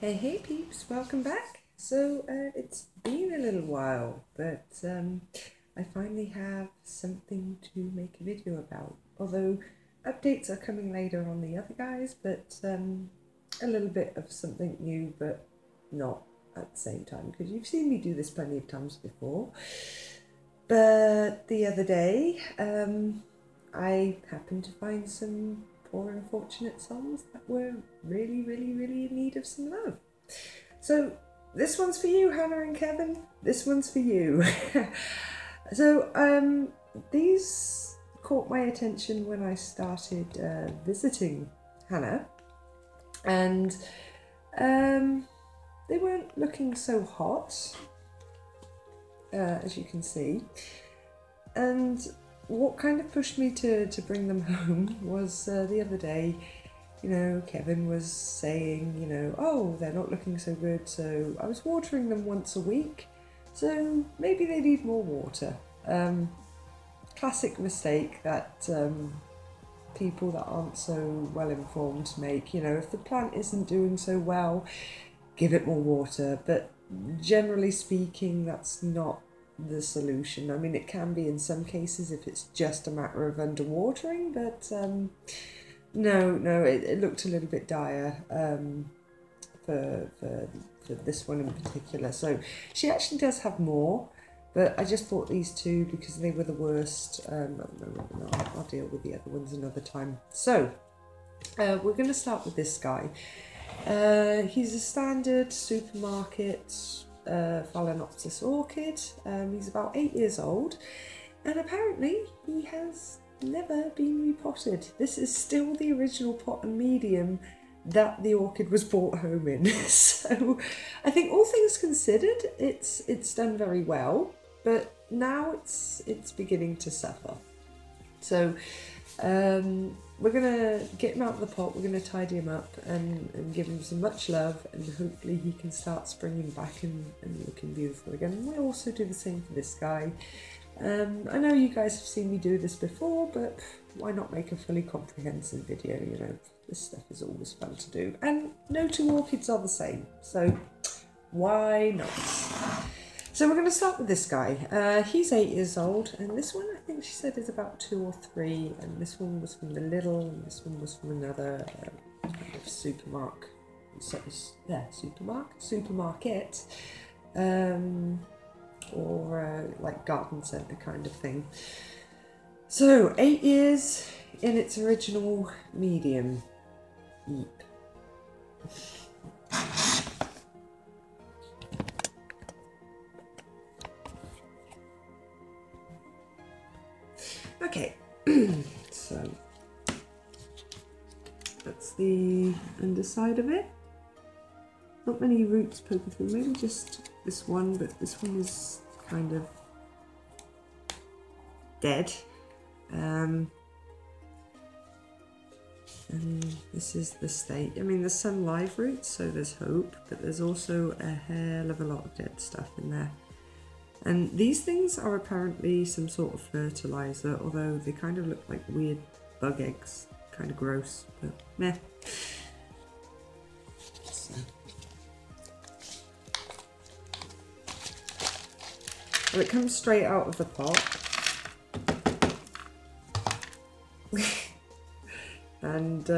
Hey peeps, welcome back. So it's been a little while, but I finally have something to make a video about. Although updates are coming later on the other guys, but a little bit of something new, but not at the same time, because you've seen me do this plenty of times before. But the other day, I happened to find some poor unfortunate souls that were really in need of some love. So this one's for you, Hannah and Kevin. This one's for you. So these caught my attention when I started visiting Hannah, and they weren't looking so hot, as you can see. And what kind of pushed me to bring them home was the other day, you know, Kevin was saying, you know, oh, they're not looking so good, so I was watering them once a week, so maybe they need more water. Classic mistake that people that aren't so well informed make. You know, if the plant isn't doing so well, give it more water, but generally speaking, that's not the solution. I mean, it can be in some cases if it's just a matter of underwatering, but no, it looked a little bit dire for this one in particular. So she actually does have more, but I just bought these two because they were the worst. No, I'll deal with the other ones another time. So we're going to start with this guy. He's a standard supermarket phalaenopsis orchid. He's about 8 years old, and apparently he has never been repotted. This is still the original pot and medium that the orchid was brought home in. So I think all things considered, it's done very well, but now it's beginning to suffer. So we're gonna get him out of the pot, we're gonna tidy him up and give him some much love, and hopefully he can start springing back and looking beautiful again. And we'll also do the same for this guy. I know you guys have seen me do this before, but why not make a fully comprehensive video? You know, this stuff is always fun to do, and no two orchids are the same, so why not? So we're going to start with this guy. He's 8 years old, and this one I think she said is about 2 or 3, and this one was from the Lidl, and this one was from another kind of supermarket, or like garden centre kind of thing. So 8 years in its original medium. Yeep. Okay, so that's the underside of it. Not many roots poking through, maybe just this one, but this one is kind of dead. And this is the state. I mean, there's some live roots, so there's hope, but there's also a hell of a lot of dead stuff in there. And these things are apparently some sort of fertilizer, although they kind of look like weird bug eggs. Kind of gross, but meh. So. Well, it comes straight out of the pot. And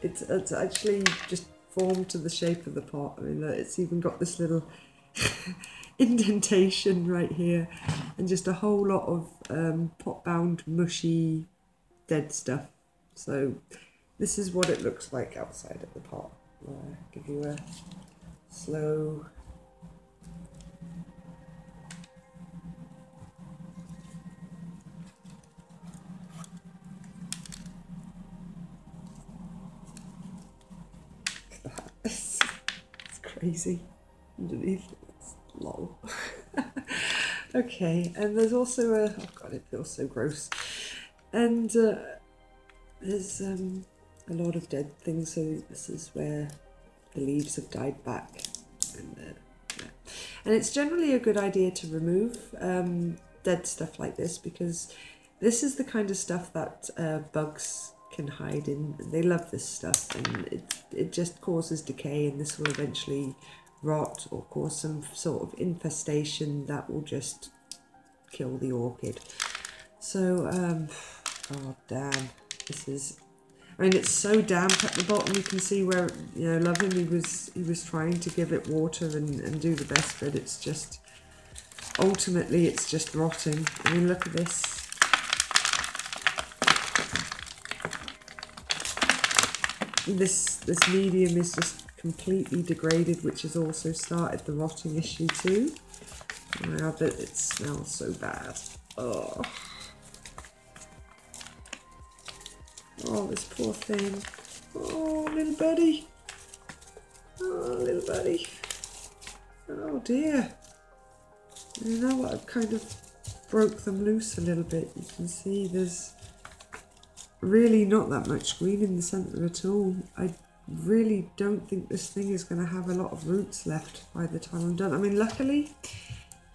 it's actually just formed to the shape of the pot. I mean, it's even got this little indentation right here, and just a whole lot of pot-bound, mushy, dead stuff. So this is what it looks like outside of the pot. I'll give you a slow. It's crazy underneath. It's lol. Okay, and there's also a, oh god, it feels so gross. And there's a lot of dead things, so this is where the leaves have died back. And, yeah. And it's generally a good idea to remove dead stuff like this, because this is the kind of stuff that bugs can hide in. They love this stuff, and it just causes decay, and this will eventually rot or cause some sort of infestation that will just kill the orchid. So, oh damn, this is, I mean, it's so damp at the bottom. You can see where, you know, Love Him, he was trying to give it water and do the best, but it's just, ultimately it's just rotting. I mean, look at this. This medium is just completely degraded, which has also started the rotting issue too. Wow, but it smells so bad. Oh. Oh, this poor thing. Oh, little buddy. Oh, little buddy. Oh dear. You know what? I've kind of broke them loose a little bit. You can see there's really not that much green in the centre at all. I really don't think this thing is going to have a lot of roots left by the time I'm done. I mean, luckily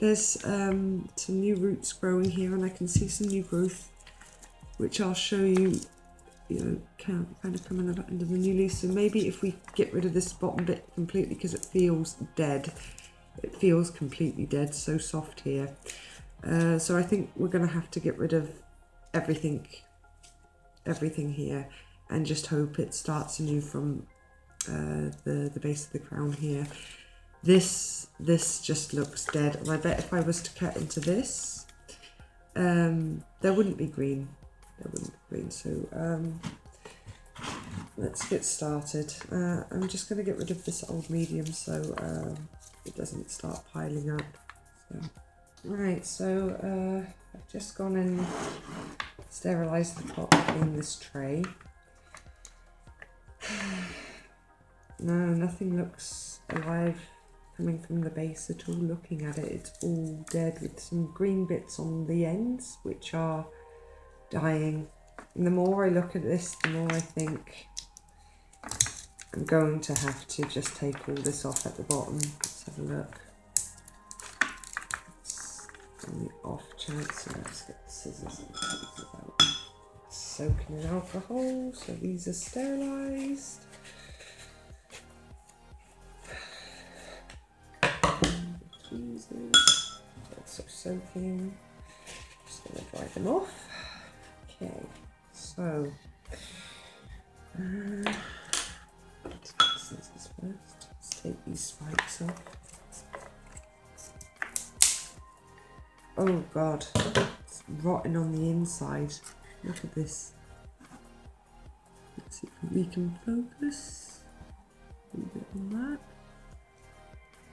there's some new roots growing here, and I can see some new growth, which I'll show you, you know, kind of coming up under the new leaf. So maybe if we get rid of this bottom bit completely, because it feels dead. It feels completely dead, so soft here. So I think we're going to have to get rid of everything here, and just hope it starts anew from the base of the crown here. This just looks dead, and I bet if I was to cut into this, there wouldn't be green. There wouldn't be green. So let's get started. I'm just going to get rid of this old medium so it doesn't start piling up. So, right, so I've just gone and sterilised the pot, clean this tray. No, nothing looks alive coming from the base at all. Looking at it, it's all dead with some green bits on the ends which are dying. And the more I look at this, the more I think I'm going to have to just take all this off at the bottom. Let's have a look. It's on the off chance. So let's get the scissors and take these out. Soaking in alcohol, so these are sterilised. Tweezers, also soaking. Just going to dry them off. Okay, so let's get the scissors first. Let's take these spikes off. Oh God, it's rotting on the inside. Look at this. Let's see if we can focus a little bit on that.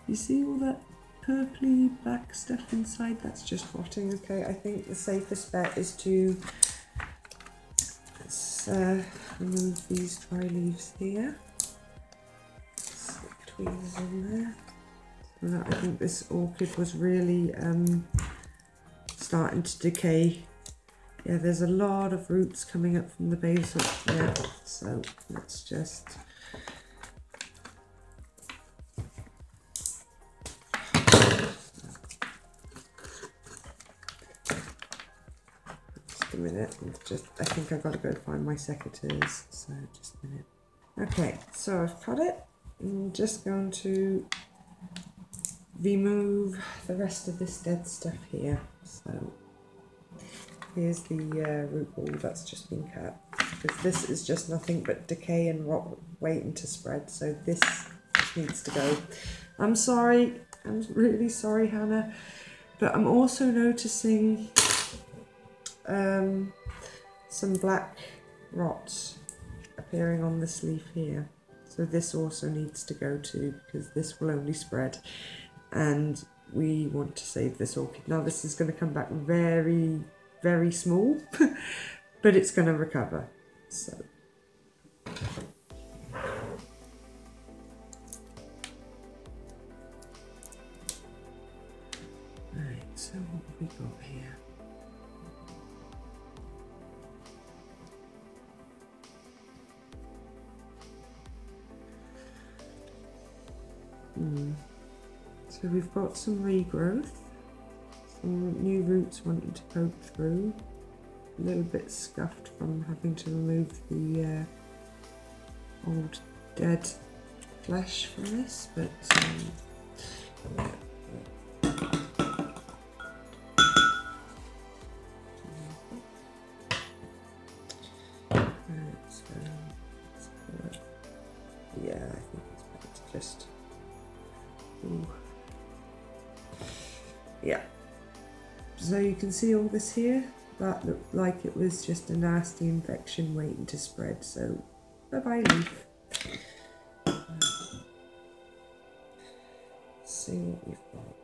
You see all that purpley black stuff inside? That's just rotting. Okay, I think the safest bet is to let's remove these dry leaves here. Slip tweezers in there. And I think this orchid was really starting to decay. Yeah, there's a lot of roots coming up from the base up there, so let's just a minute. I think I've got to go find my secateurs, so just a minute. Okay, so I've cut it. I'm just going to remove the rest of this dead stuff here. So here's the root ball that's just been cut, because this is just nothing but decay and rot waiting to spread, so this just needs to go. I'm sorry, I'm really sorry, Hannah, but I'm also noticing some black rot appearing on this leaf here, so this also needs to go too, because this will only spread, and we want to save this orchid. Now this is going to come back very, very small, but it's going to recover. So right, so what have we got here? So we've got some regrowth, some new roots wanting to poke through. a little bit scuffed from having to remove the old dead flesh from this, but yeah. Yeah, I think it's better to just, yeah. So you can see all this here, that looked like it was just a nasty infection waiting to spread, so bye-bye leaf. Let's see what we've got.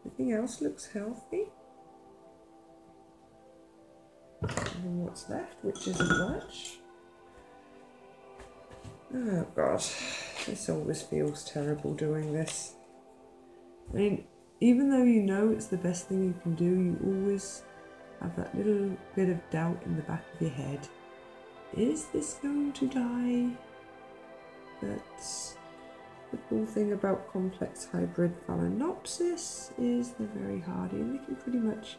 Everything else looks healthy. And what's left, which isn't much. Oh god, this always feels terrible doing this. I mean, even though you know it's the best thing you can do, you always have that little bit of doubt in the back of your head. Is this going to die? But the cool thing about complex hybrid phalaenopsis is they're very hardy and they can pretty much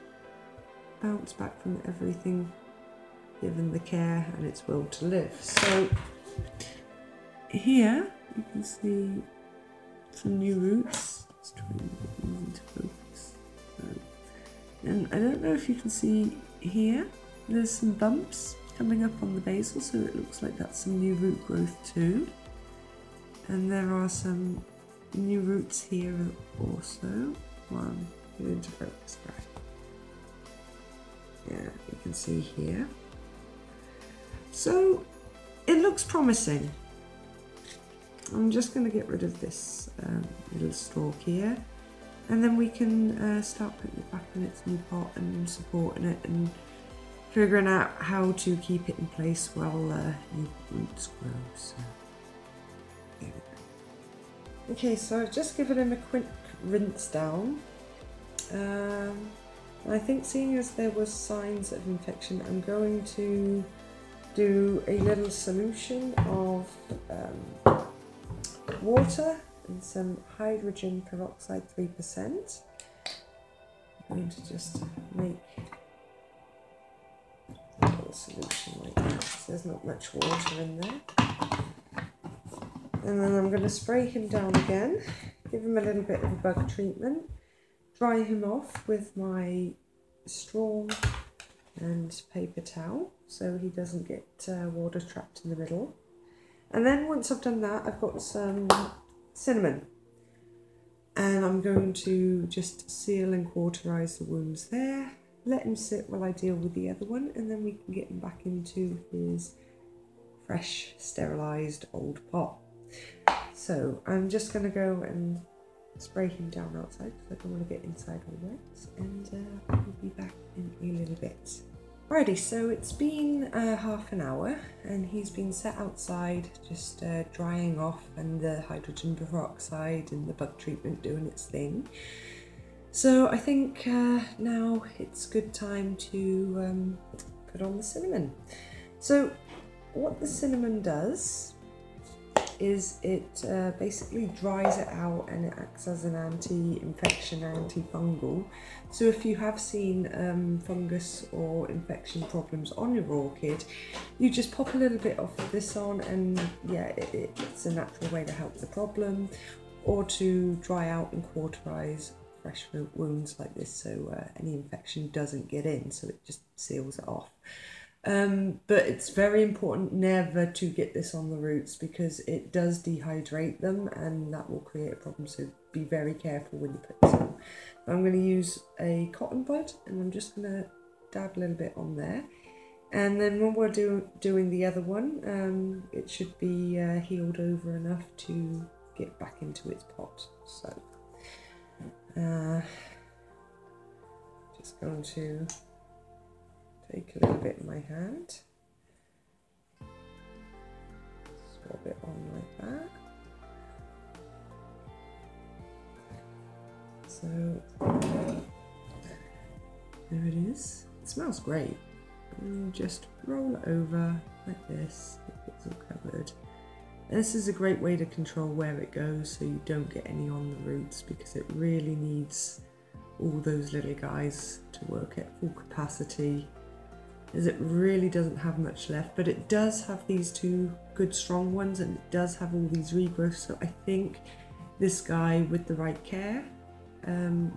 bounce back from everything given the care and its will to live. So here you can see some new roots. Let's try and get these into focus. And I don't know if you can see here, there's some bumps coming up on the basil, so it looks like that's some new root growth too. And there are some new roots here also. One, get into focus, right? Yeah, you can see here. So it looks promising. I'm just going to get rid of this little stalk here, and then we can start putting it back in its new pot and supporting it and figuring out how to keep it in place while new roots grow. So there we go. Okay, so I've just given him a quick rinse down. I think seeing as there was signs of infection, I'm going to do a little solution of water and some hydrogen peroxide 3%. I'm going to just make a little solution like that, so there's not much water in there. And then I'm going to spray him down again, give him a little bit of a bug treatment, dry him off with my straw and paper towel so he doesn't get water trapped in the middle. And then once I've done that, I've got some cinnamon, and I'm going to just seal and cauterize the wounds there, let him sit while I deal with the other one, and then we can get him back into his fresh sterilized old pot. So I'm just going to go and spray him down outside because I don't want to get inside all wet, and we'll be back in a little bit. Alrighty, so it's been half an hour and he's been set outside just drying off, and the hydrogen peroxide and the bug treatment doing its thing. So I think now it's good time to put on the cinnamon. So what the cinnamon does is it basically dries it out and it acts as an anti-infection, antifungal. So if you have seen fungus or infection problems on your orchid, you just pop a little bit of this on, and yeah, it's a natural way to help the problem, or to dry out and cauterize fresh wounds like this, so any infection doesn't get in, so it just seals it off. But it's very important never to get this on the roots because it does dehydrate them and that will create a problem, so be very careful when you put this on. I'm going to use a cotton bud and I'm just going to dab a little bit on there, and then when we're doing the other one, it should be healed over enough to get back into its pot. So just going to take a little bit in my hand, swab it on like that. So there it is. It smells great. And just roll it over like this. It's all covered. And this is a great way to control where it goes so you don't get any on the roots, because it really needs all those little guys to work at full capacity, as it really doesn't have much left, but it does have these two good strong ones, and it does have all these regrowths. So I think this guy, with the right care,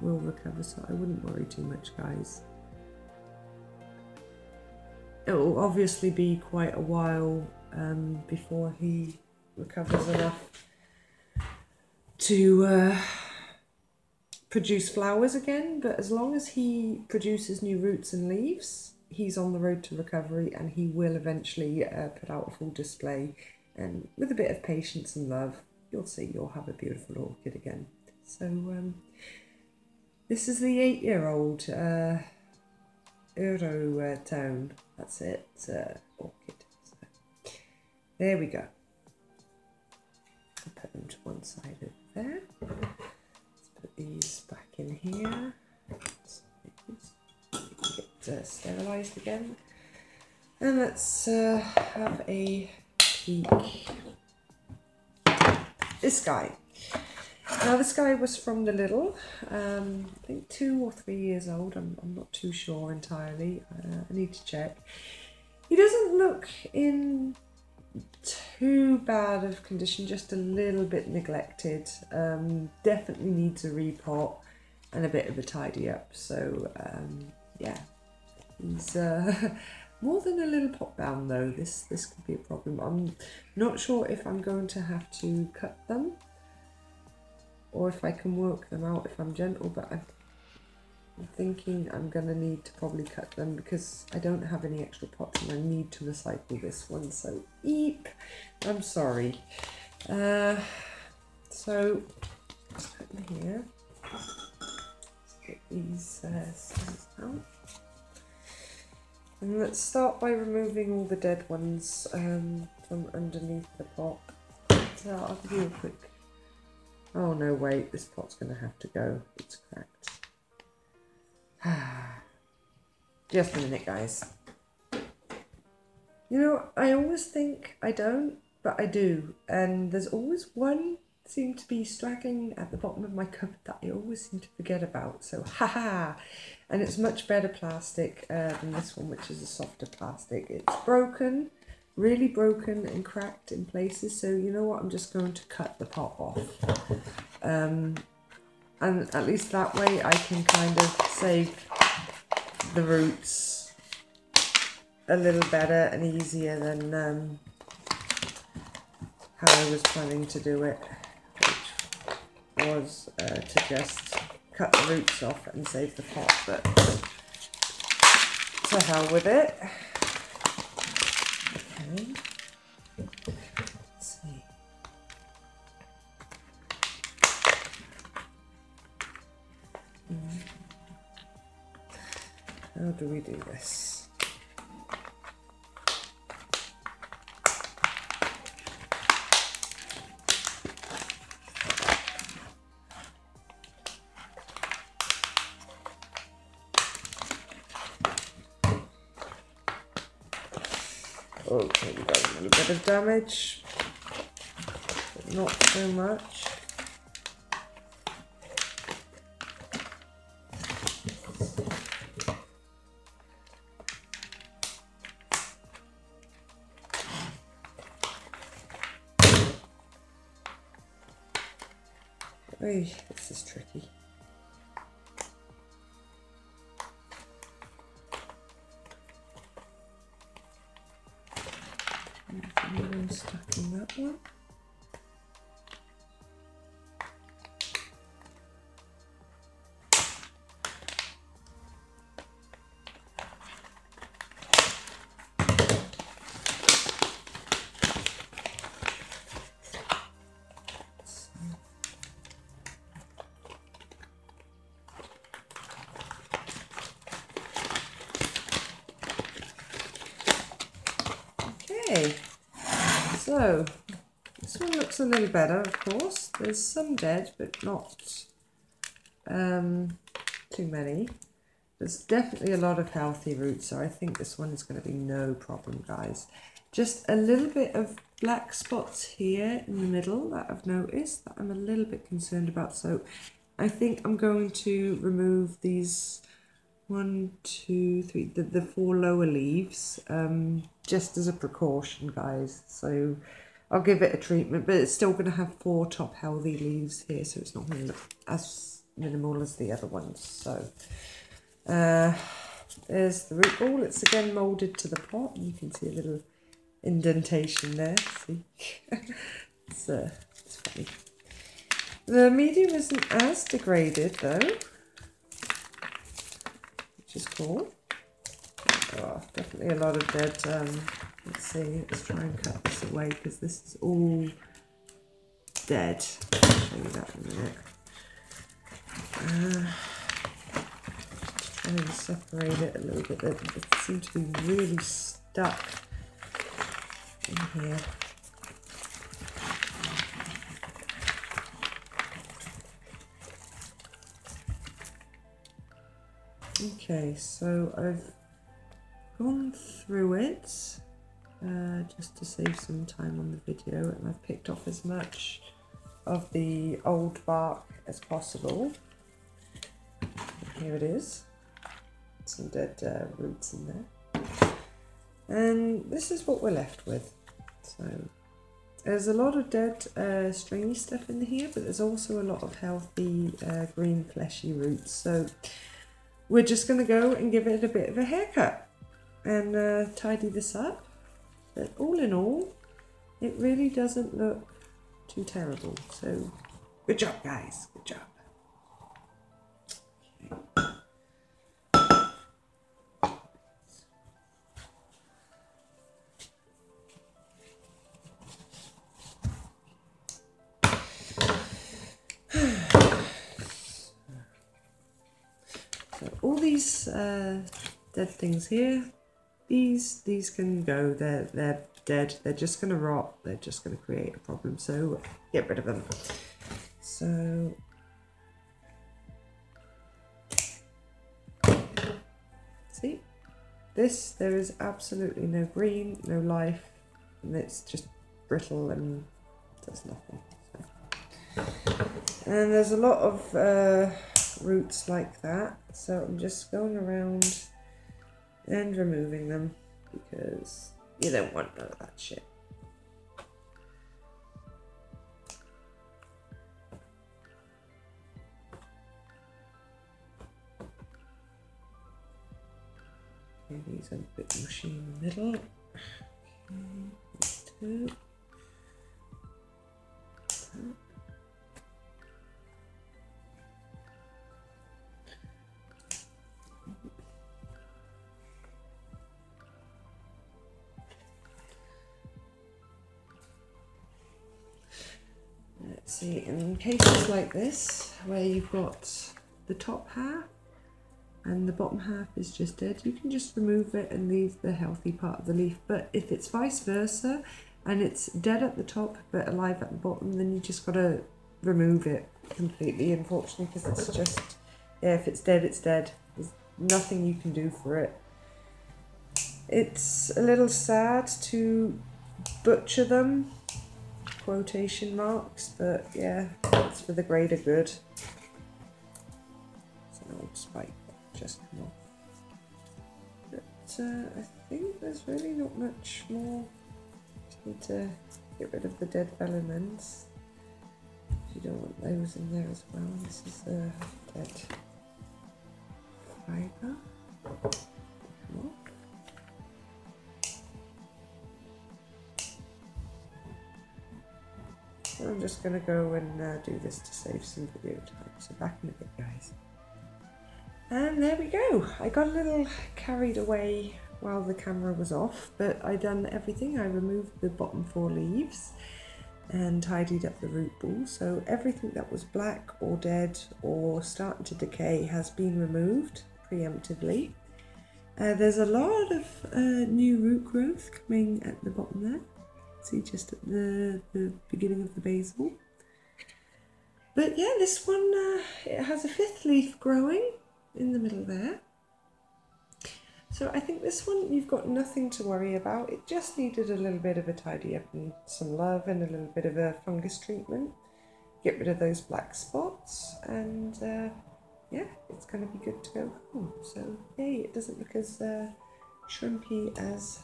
will recover, so I wouldn't worry too much, guys. It will obviously be quite a while before he recovers enough to produce flowers again, but as long as he produces new roots and leaves, he's on the road to recovery, and he will eventually put out a full display, and with a bit of patience and love, you'll see you'll have a beautiful orchid again. So this is the 8-year-old Eurotone, that's it, orchid. So, there we go. I'll put them to one side over there. Let's put these back in here. Get sterilised again. And let's have a peek. This guy. Now this guy was from the little, I think 2 or 3 years old, I'm not too sure entirely, I need to check. He doesn't look in too bad of condition, just a little bit neglected, definitely needs a repot and a bit of a tidy up, so yeah, he's more than a little pot bound though. This could be a problem. I'm not sure if I'm going to have to cut them or if I can work them out if I'm gentle, but I'm thinking I'm going to need to probably cut them because I don't have any extra pots and I need to recycle this one, so eep, I'm sorry. So let's put them here. Let's get these stems out. And let's start by removing all the dead ones from underneath the pot. So I'll give you a quick... Oh no, wait, this pot's going to have to go. It's cracked. Just a minute, guys. You know, I always think I don't, but I do. And there's always one seem to be straggling at the bottom of my cupboard that I always seem to forget about. So, haha! And it's much better plastic than this one, which is a softer plastic. It's broken, really broken and cracked in places. So you know what? I'm just going to cut the pot off. And at least that way I can kind of save the roots a little better and easier than how I was planning to do it, which was to just cut the roots off and save the pot, but to hell with it. Okay. Let's see. How do we do this? Okay, we got a little bit of damage, but not so much. Oy, this is tricky. Anything stuck in that one? Okay, so this one looks a little better, of course. There's some dead, but not too many. There's definitely a lot of healthy roots, so I think this one is going to be no problem, guys. Just a little bit of black spots here in the middle that I've noticed that I'm a little bit concerned about, so I think I'm going to remove these 1, 2, 3, the 4 lower leaves, just as a precaution, guys. So I'll give it a treatment, but it's still going to have 4 top healthy leaves here, so it's not going to look as minimal as the other ones. So there's the root ball. It's again moulded to the pot. You can see a little indentation there. See, it's funny. The medium isn't as degraded though, which is cool. Oh, definitely a lot of dead. Let's see, let's try and cut this away because this is all dead. I'll show you that in a minute. Try and separate it a little bit. It seems to be really stuck in here. Okay, so I've gone through it just to save some time on the video, and I've picked off as much of the old bark as possible. Here it is, some dead roots in there, and this is what we're left with. So there's a lot of dead stringy stuff in here, but there's also a lot of healthy green fleshy roots. So we're just going to go and give it a bit of a haircut and tidy this up. But all in all, it really doesn't look too terrible. So good job, guys. Good job. All these dead things here, these can go. They're dead. They're just going to rot. They're just going to create a problem. So get rid of them. So see, there is absolutely no green, no life, and it's just brittle and does nothing. So. And there's a lot of roots like that, so I'm just going around and removing them because you don't want none of that shit. Okay, these are a bit mushy in the middle. Okay, 2. Let's see, in cases like this, where you've got the top half and the bottom half is just dead, you can just remove it and leave the healthy part of the leaf. But if it's vice versa and it's dead at the top but alive at the bottom, then you just got to remove it completely, unfortunately, because it's just, yeah, if it's dead, it's dead. There's nothing you can do for it. It's a little sad to butcher them, quotation marks, but yeah, it's for the greater good. It's an old spike that just come off. But I think there's really not much more. Just need to get rid of the dead vellum ends. You don't want those in there as well. This is a dead fibre. Come on. I'm just going to go and do this to save some video time. So back in a bit, guys. And there we go. I got a little carried away while the camera was off, but I done everything. I removed the bottom 4 leaves and tidied up the root ball. So everything that was black or dead or starting to decay has been removed preemptively. There's a lot of new root growth coming at the bottom there. See, just at the beginning of the basil. But yeah, this one, it has a 5th leaf growing in the middle there. So I think this one, you've got nothing to worry about. It just needed a little bit of a tidy up and some love and a little bit of a fungus treatment. get rid of those black spots, and yeah, it's going to be good to go home. So yay, it doesn't look as shrimpy as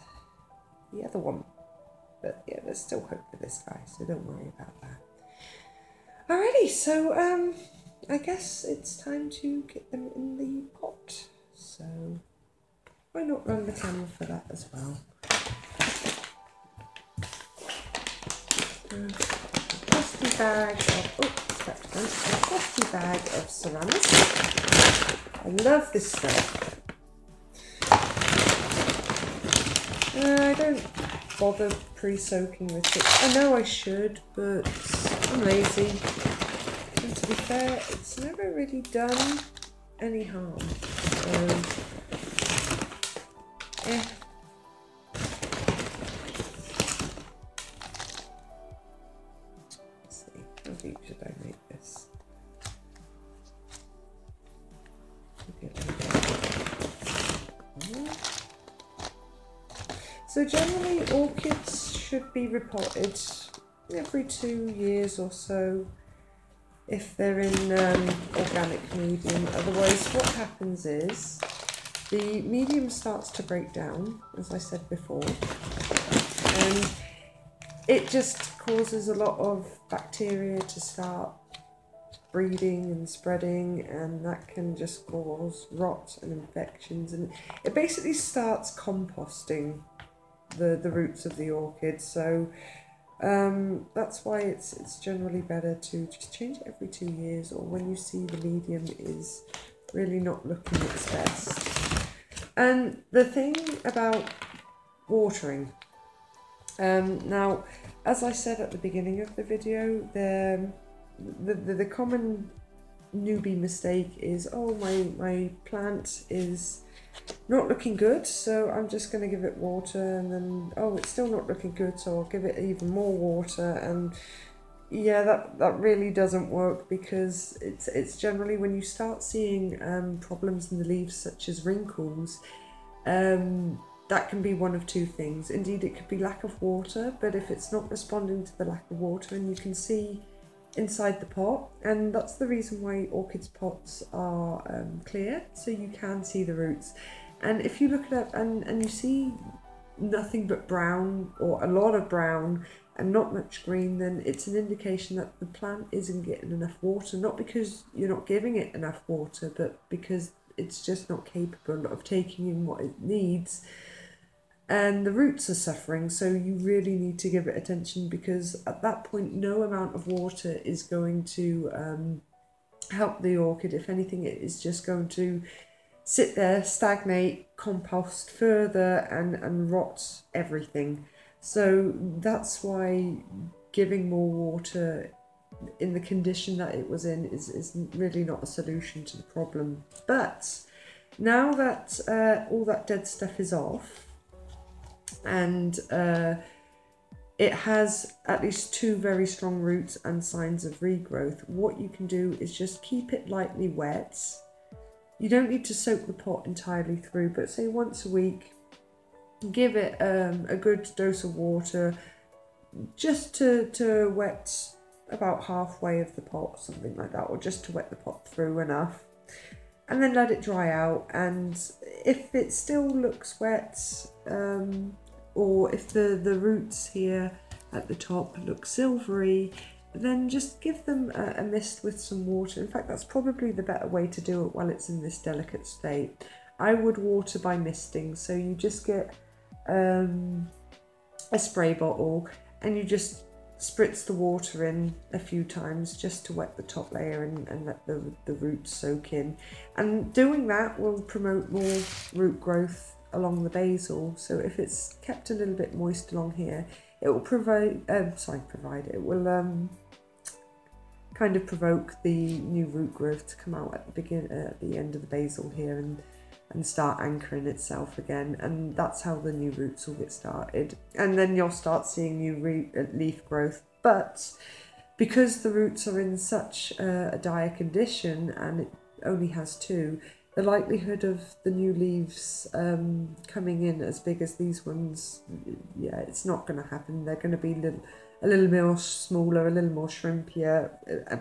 the other one. But yeah, there's still hope for this guy, so don't worry about that. Alrighty, so I guess it's time to get them in the pot. So why not run the camera for that as well? A plastic bag of ceramics. I love this stuff. I don't bother pre-soaking with it. I know I should, but I'm lazy. And to be fair, it's never really done any harm. So, yeah. Let's see, how deep should I make this? So generally orchids should be repotted every 2 years or so if they're in organic medium. Otherwise what happens is the medium starts to break down, as I said before, and it just causes a lot of bacteria to start breeding and spreading, and that can just cause rot and infections, and it basically starts composting the roots of the orchid. So that's why it's generally better to just change it every 2 years, or when you see the medium is really not looking its best. And the thing about watering, now as I said at the beginning of the video, the common newbie mistake is, oh, my plant is not looking good, so I'm just going to give it water, and then, oh, it's still not looking good, so I'll give it even more water. And yeah, that really doesn't work, because it's generally when you start seeing problems in the leaves such as wrinkles, that can be one of two things. Indeed, it could be lack of water, but if it's not responding to the lack of water, and you can see inside the pot, and that's the reason why orchids pots are clear, so you can see the roots. And if you look it up and you see nothing but brown, or a lot of brown and not much green, then it's an indication that the plant isn't getting enough water, not because you're not giving it enough water, but because it's just not capable of taking in what it needs. And the roots are suffering, so you really need to give it attention, because at that point no amount of water is going to help the orchid. If anything, it is just going to sit there, stagnate, compost further, and rot everything. So that's why giving more water in the condition that it was in is really not a solution to the problem. But now that all that dead stuff is off, and it has at least 2 very strong roots and signs of regrowth, what you can do is just keep it lightly wet. You don't need to soak the pot entirely through, but say once a week, give it a good dose of water, just to wet about halfway of the pot, something like that, or just to wet the pot through enough, and then let it dry out. And if it still looks wet, or if the roots here at the top look silvery, then just give them a mist with some water. In fact, that's probably the better way to do it while it's in this delicate state. I would water by misting, so you just get a spray bottle and you just spritz the water in a few times just to wet the top layer and let the roots soak in. And doing that will promote more root growth along the basil. So if it's kept a little bit moist along here, it will it will kind of provoke the new root growth to come out at the end of the basil here, and start anchoring itself again, and that's how the new roots will get started, and then you'll start seeing new leaf growth. But because the roots are in such a dire condition, and it only has 2, the likelihood of the new leaves coming in as big as these ones, yeah, it's not going to happen. They're going to be a little more smaller, a little more shrimpier,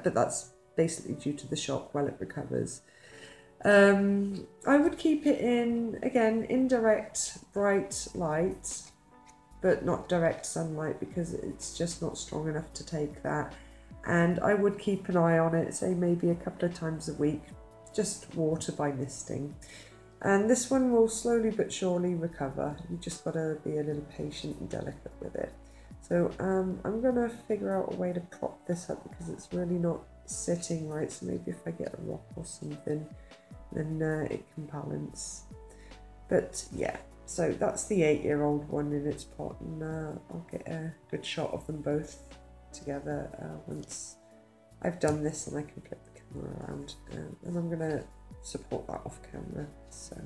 but that's basically due to the shock while it recovers. I would keep it in, again, indirect bright light, but not direct sunlight because it's just not strong enough to take that. And I would keep an eye on it, say maybe a couple of times a week, just water by misting. And this one will slowly but surely recover. You just got to be a little patient and delicate with it. So I'm going to figure out a way to prop this up because it's really not sitting right. So maybe if I get a rock or something, then it can balance. But yeah, so that's the 8-year-old one in its pot, and I'll get a good shot of them both together once I've done this and I can flip the camera around, and I'm going to support that off camera. So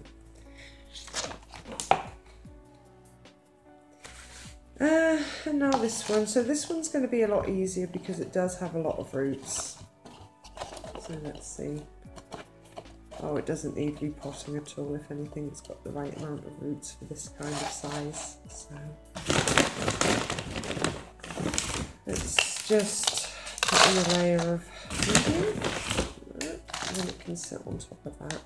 and now this one. So this one's going to be a lot easier because it does have a lot of roots. So let's see. Oh, it doesn't need repotting at all. If anything, it's got the right amount of roots for this kind of size. So let's just put in a layer of medium, and then it can sit on top of that.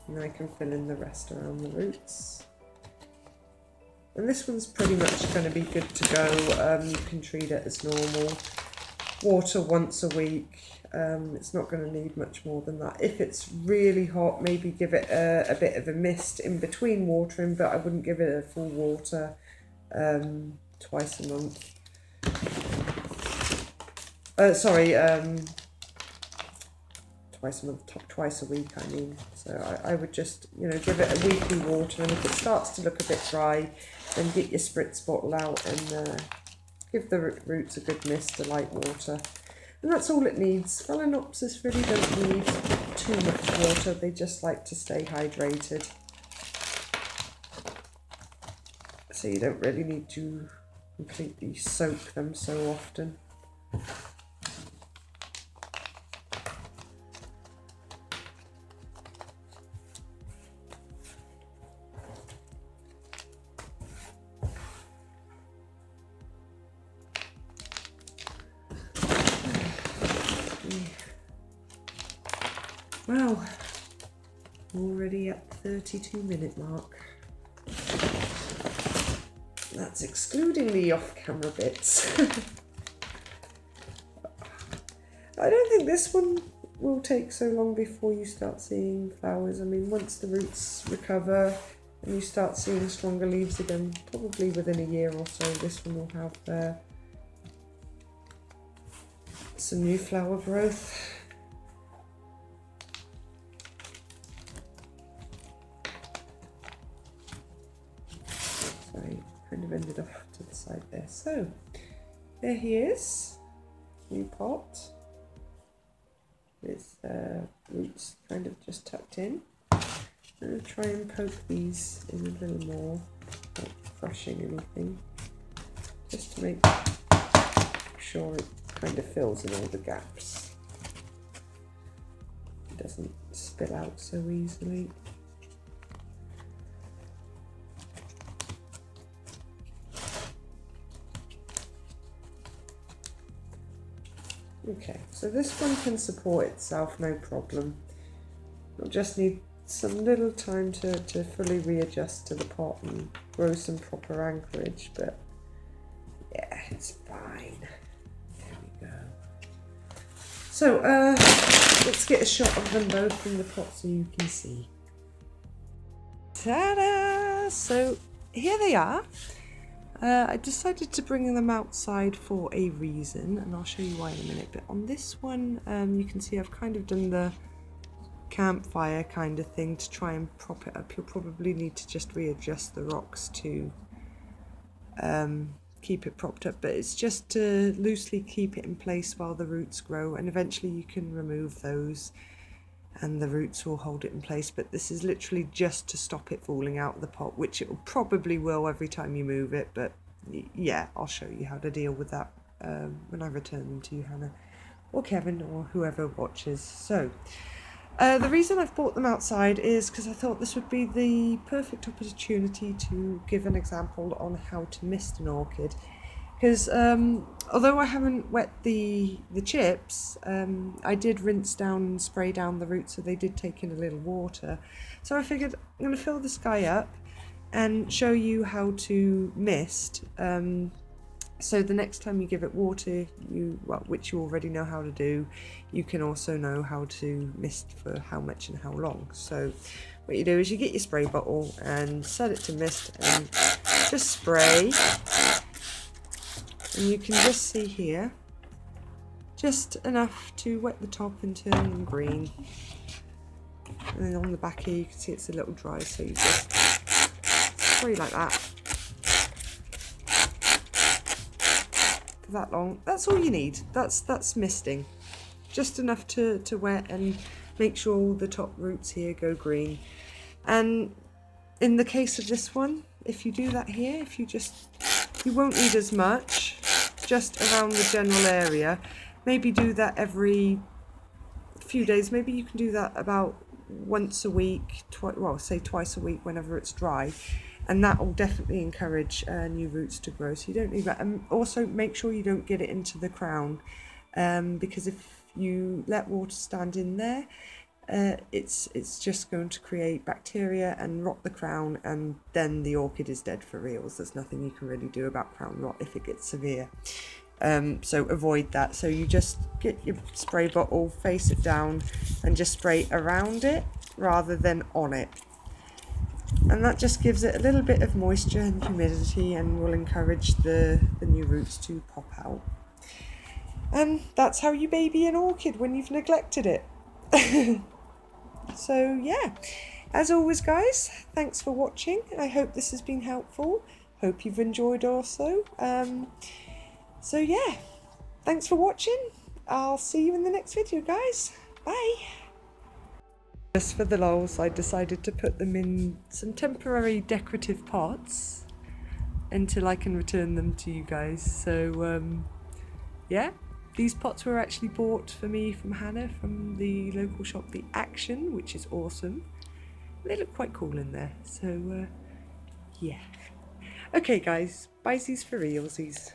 And I can fill in the rest around the roots. And this one's pretty much going to be good to go. You can treat it as normal. Water once a week. It's not going to need much more than that. If it's really hot, maybe give it a bit of a mist in between watering, but I wouldn't give it a full water twice a month. Twice a month, twice a week, I mean. So I would just, you know, give it a weekly water, and if it starts to look a bit dry, then get your spritz bottle out and give the roots a good mist, a light water. And that's all it needs. Phalaenopsis really don't need too much water, they just like to stay hydrated. So you don't really need to completely soak them so often. Well, already at the 32-minute mark. That's excluding the off-camera bits. I don't think this one will take so long before you start seeing flowers. I mean, once the roots recover and you start seeing stronger leaves again, probably within a year or so, this one will have some new flower growth. Kind of ended off to the side there. So there he is, new pot with roots kind of just tucked in. I'm going to try and poke these in a little more, not crushing anything, just to make sure it kind of fills in all the gaps. It doesn't spill out so easily. Okay, so this one can support itself, no problem. It'll just need some little time to fully readjust to the pot and grow some proper anchorage, but yeah, it's fine. There we go. So let's get a shot of them both in the pot so you can see. Ta-da! So here they are. I decided to bring them outside for a reason, and I'll show you why in a minute. But on this one, you can see I've kind of done the campfire kind of thing to try and prop it up. You'll probably need to just readjust the rocks to keep it propped up, but it's just to loosely keep it in place while the roots grow, and eventually you can remove those and the roots will hold it in place. But this is literally just to stop it falling out of the pot, which it probably will every time you move it, but yeah, I'll show you how to deal with that when I return them to you, Hannah. or Kevin or whoever watches. So the reason I've bought them outside is because I thought this would be the perfect opportunity to give an example on how to mist an orchid. Because although I haven't wet the chips, I did rinse down and spray down the roots, so they did take in a little water. So I figured I'm going to fill this guy up and show you how to mist. So the next time you give it water, which you already know how to do, you can also know how to mist for how much and how long. So what you do is you get your spray bottle and set it to mist and just spray. And you can just see here, just enough to wet the top and turn them green. And then on the back here you can see it's a little dry, so you just spray like that. For that long. That's all you need. That's misting. Just enough to wet and make sure all the top roots here go green. And in the case of this one, if you do that here, you won't need as much, just around the general area. Maybe do that every few days. Maybe you can do that about once a week, say twice a week whenever it's dry. And that will definitely encourage new roots to grow. So you don't need that. And also make sure you don't get it into the crown, because if you let water stand in there, it's just going to create bacteria and rot the crown, and then the orchid is dead for reals. There's nothing you can really do about crown rot if it gets severe. So avoid that. So you just get your spray bottle, face it down, and just spray around it rather than on it. And that just gives it a little bit of moisture and humidity and will encourage the new roots to pop out. And that's how you baby an orchid when you've neglected it. So yeah, as always guys, thanks for watching. I hope this has been helpful. Hope you've enjoyed also. So yeah, thanks for watching. I'll see you in the next video guys. Bye. Just for the lulz, I decided to put them in some temporary decorative pots until I can return them to you guys. So yeah, these pots were actually bought for me from Hannah from the local shop, The Action, which is awesome. They look quite cool in there. So yeah. Okay guys, bye-sies for realsies.